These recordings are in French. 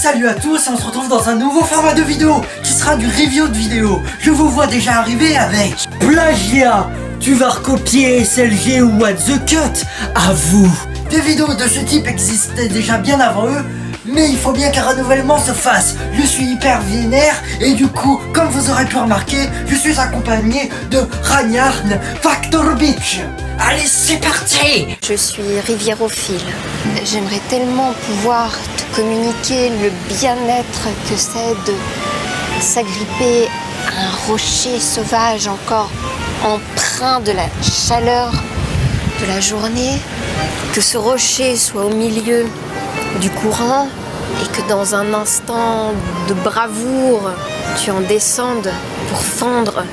Salut à tous, on se retrouve dans un nouveau format de vidéo qui sera du review de vidéo. Je vous vois déjà arriver avec Plagiat. Tu vas recopier SLG ou What the Cut. À vous. Des vidéos de ce type existaient déjà bien avant eux, mais il faut bien qu'un renouvellement se fasse. Je suis hyper vénère et du coup, comme vous aurez pu remarquer, je suis accompagné de Ragnarn Factor Beach. Allez, c'est parti! Je suis riviérophile. J'aimerais tellement pouvoir te communiquer le bien-être que c'est de s'agripper à un rocher sauvage encore empreint de la chaleur de la journée, que ce rocher soit au milieu du courant et que dans un instant de bravoure, tu en descendes pour fendre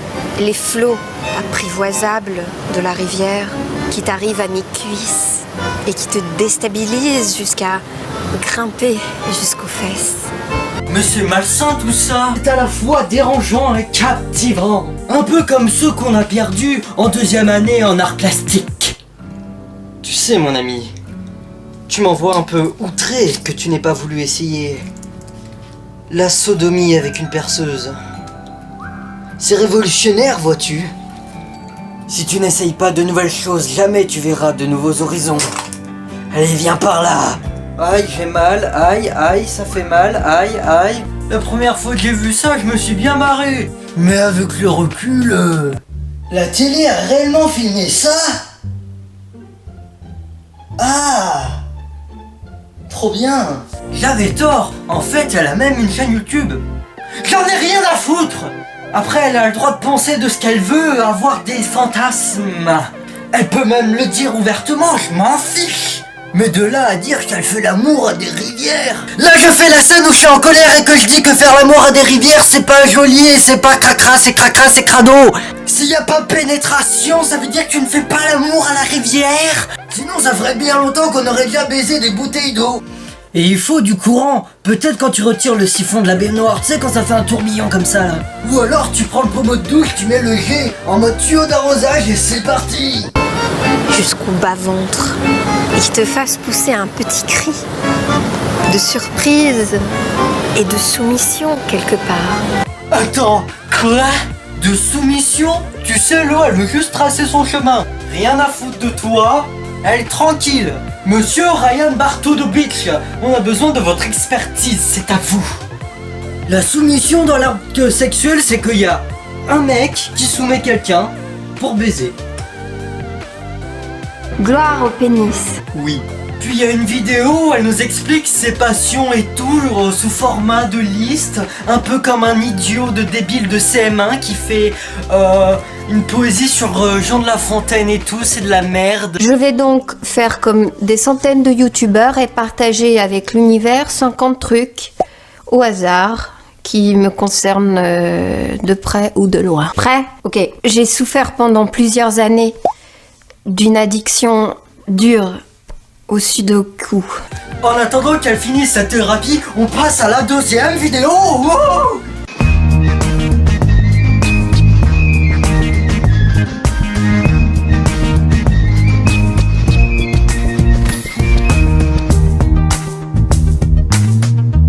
les flots apprivoisables de la rivière qui t'arrivent à mi-cuisse et qui te déstabilisent jusqu'à grimper jusqu'aux fesses. Mais c'est malsain tout ça. C'est à la fois dérangeant et captivant. Un peu comme ceux qu'on a perdus en deuxième année en art plastique. Tu sais mon ami, tu m'envoies un peu outré que tu n'aies pas voulu essayer la sodomie avec une perceuse. C'est révolutionnaire, vois-tu. Si tu n'essayes pas de nouvelles choses, jamais tu verras de nouveaux horizons. Allez, viens par là. Aïe, j'ai mal, aïe, aïe, ça fait mal, aïe, aïe. La première fois que j'ai vu ça, je me suis bien marré. Mais avec le recul... La télé a réellement filmé ça? Ah! Trop bien. J'avais tort. En fait, elle a même une chaîne YouTube. J'en ai rien à foutre. Après, elle a le droit de penser de ce qu'elle veut, avoir des fantasmes. Elle peut même le dire ouvertement, je m'en fiche. Mais de là à dire qu'elle fait l'amour à des rivières... Là, je fais la scène où je suis en colère et que je dis que faire l'amour à des rivières, c'est pas joli et c'est pas cracra, c'est crado. S'il y a pas pénétration, ça veut dire que tu ne fais pas l'amour à la rivière. Sinon, ça ferait bien longtemps qu'on aurait déjà baisé des bouteilles d'eau. Et il faut du courant. Peut-être quand tu retires le siphon de la baignoire, tu sais quand ça fait un tourbillon comme ça là. Ou alors tu prends le pommeau de douche, tu mets le jet en mode tuyau d'arrosage et c'est parti. Jusqu'au bas-ventre et qui te fasse pousser un petit cri de surprise et de soumission quelque part. Attends, quoi? De soumission? Tu sais, l'eau, elle veut juste tracer son chemin. Rien à foutre de toi. Elle est tranquille. Monsieur Ryan Bartodovic, on a besoin de votre expertise, c'est à vous. La soumission dans l'acte sexuel, c'est qu'il y a un mec qui soumet quelqu'un pour baiser. Gloire au pénis. Oui. Puis il y a une vidéo où elle nous explique ses passions et tout sous format de liste, un peu comme un idiot de débile de CM1 qui fait une poésie sur Jean de La Fontaine et tout, c'est de la merde. Je vais donc faire comme des centaines de youtubeurs et partager avec l'univers 50 trucs au hasard qui me concernent de près ou de loin. Prêt? Ok. J'ai souffert pendant plusieurs années d'une addiction dure au sudoku. En attendant qu'elle finisse sa thérapie, on passe à la deuxième vidéo. Wow!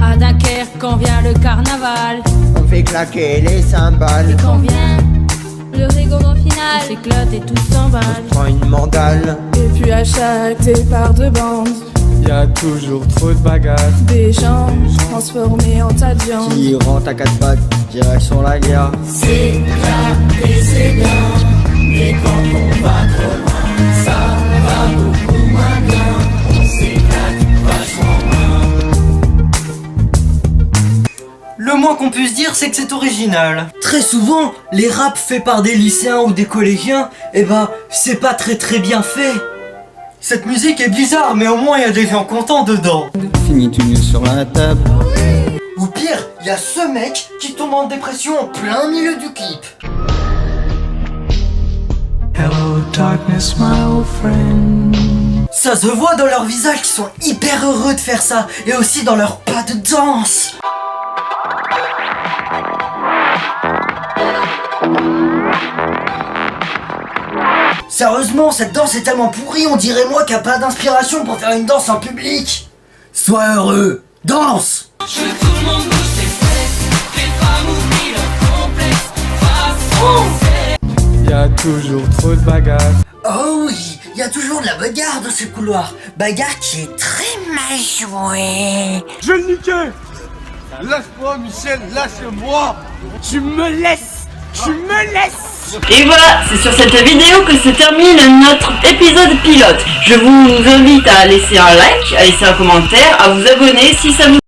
À Dunkerque, quand vient le carnaval, on fait claquer les cymbales. et quand vient le rigolo final, on s'éclate et tout s'emballe. Prends une mandale. Et puis à chaque départ de bande, y a toujours trop de bagarres. des gens transformés en tas de viande. Qui rentre à quatre pattes, direction la guerre. Le moins qu'on puisse dire, c'est que c'est original. Très souvent, les raps faits par des lycéens ou des collégiens, eh ben, c'est pas très bien fait. Cette musique est bizarre, mais au moins il y a des gens contents dedans. Finis tout nu sur la table. Ou pire, il y a ce mec qui tombe en dépression en plein milieu du clip. Hello darkness my old friend. Ça se voit dans leurs visages qui sont hyper heureux de faire ça, et aussi dans leurs pas de danse. Sérieusement, cette danse est tellement pourrie, on dirait moi qui a pas d'inspiration pour faire une danse en public. Sois heureux, danse! Y a toujours trop de bagarres. Oh oui, il y a toujours de la bagarre dans ce couloir. Bagarre qui est très mal jouée. Je vais le niquer. Lâche-moi, Michel, lâche-moi. Tu me laisses. Et voilà, c'est sur cette vidéo que se termine notre épisode pilote. Je vous invite à laisser un like, à laisser un commentaire, à vous abonner si ça vous